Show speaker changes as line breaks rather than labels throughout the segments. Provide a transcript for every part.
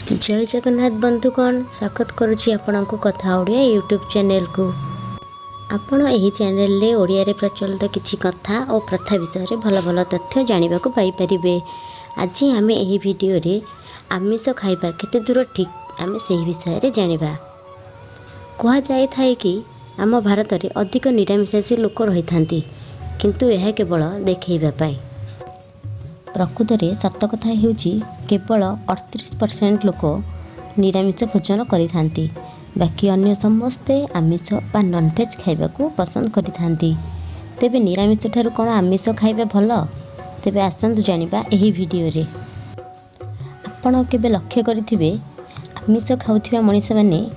जय जगन्नाथ बंधुगण स्वागत करुच्ची आपनको कथा ओडिया यूट्यूब चैनल को। आपण एही चैनल रे ओडिया रे प्रचलित किछि कथा और प्रथा विषय रे भल भल तथ्य जानिबा को पाई परिबे। आज आमे एही वीडियो रे आमिष खाइबा केते दूर ठीक आमे सेही विषय रे जानिबा। कहा जाय थाए कि आम भारत रे अधिक निरामिषासी लोक रही थांती, किंतु यह केवल देखैबा पाई। प्रकृत में सत कथा हेउची केवल 38% लोक निरामिष भोजन करिथांती, बाकी अन्य समस्ते आमिष बा नॉनवेज खाइबा को पसंद करिथांती। तेबे निरामिष ठारू कोन आमिष खाइबा भल? तेबे आसंतु जानिबा एही वीडियो रे। आपण केबे लक्ष्य करिथिबे आमिष खाउथिबा मनुष्य माने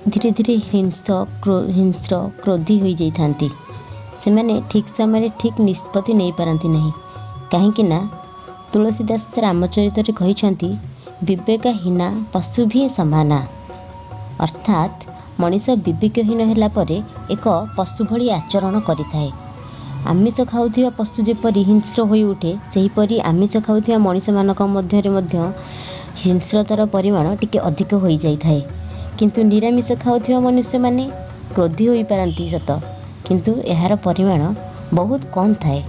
धीरे धीरे हिंस्र क्रोधी होई जाइथांती। से माने ठीक समय ठीक निष्पत्ति नहीं पारंती नहीं। कहीं तुलसीदास रामचरित कहते विवेकहीना पशु भी समाना, अर्थात मनीष विवेकहीन होला परे एक पशु भली आचरण करिथाए। आमिष खाउथिबा पशु जेपरि हिंस्र होई उठे, सेहीपरि आमिष खाउथिबा मनीष मानक मध्यरे मध्य हिंस्रतार परिमाण टिके अधिक होई जाइथाए। किंतु निरामिष खाउथिबा मनुष्य माने क्रोधी होई पारंती सत, किंतु एहार परिमाण बहुत कम थाए।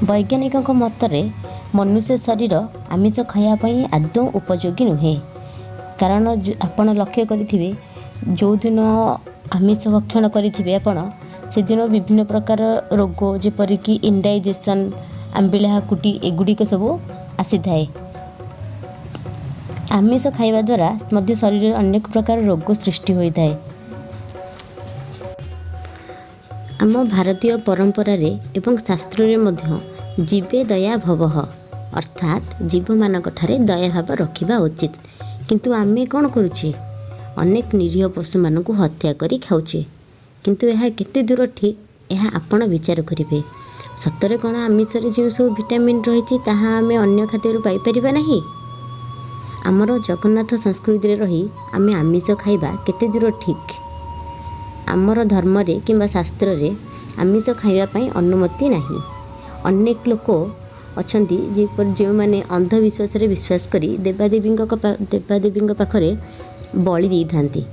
वैज्ञानिक मतरे मनुष्य शरीर आमिष खाइबा आदौ उपयोगी नुहे, कारण आपण लक्ष्य करिथिबे जो दिन आमिष भक्षण करिथिबे आपण से दिन विभिन्न प्रकार रोग जेपरिक इंडाइजेशन, आंबिला हाकुटी एगुड़िक सब आसी थाए। आमिष खाइबा द्वारा मध्य शरीर अनेक प्रकार रोग सृष्टि होइथाए। आम भारतीय परंपरा रे एवं शास्त्र रे मध्य जीवे दया भवः, अर्थात जीव मानक ठारे दया भाव रखिबा उचित। किंतु आमे कौन करुचे? अनेक निरीह पशु मानक हत्या करी खाउचे। किंतु यह केते दूर ठीक, यह आपण विचार करिवे। सतरे कौन आमिष रे जो सब विटामिन रही ताहा आमे अन्य खाद्य पाई परिबा नहीं? आमर जगन्नाथ संस्कृति रे रही आमे आमिष खाइबा केते दूर ठीक? आमर धर्म रे किंबा शास्त्र रे आमिष खाइबा पई अनुमति नहीं। अनेक लोक अछंती जो माने अंधविश्वास रे विश्वास करी देवादेवी पाखरे बलि दी थांती,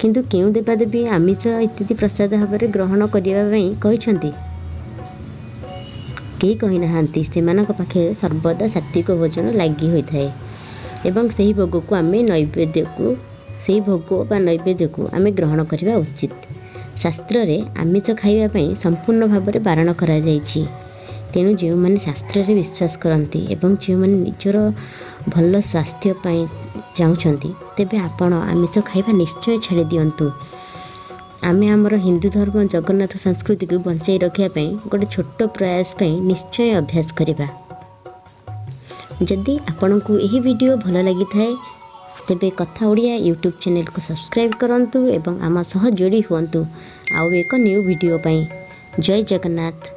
किंतु केउ देवादेवी आमिष इत्यादि प्रसाद भाव ग्रहण करिबा पई कहिसंती? केही कहि नाहांती। सेमानक पाखे सर्वदा सात्विक भोजन लागि होई थाए एवं सही भोग को आमे नैवेद्य को आमे ग्रहण करिबा उचित। शास्त्र रे आमिष खाइबा पई संपूर्ण भाव में बारण करा जायछि। तेणु जो मैंने शास्त्र रे विश्वास करती एवं जो मैंने निजर भल स्वास्थ्य चाहते, तेबे आपण आमिष खाइबा निश्चय छाड़ी दियंतु। आमे आमर हिंदू धर्म जगन्नाथ संस्कृति को बंचाई रखिया पई गोटे छोट प्रयास पई निश्चय अभ्यास करिबा। जदि आपनकु एही वीडियो भल लगी थाए तेबे कथा ओडिया यूट्यूब चैनल को सब्सक्राइब करंतु एवं आमा सह जोड़ी हुअंतु आउ एक न्यू वीडियो पई। जय जगन्नाथ।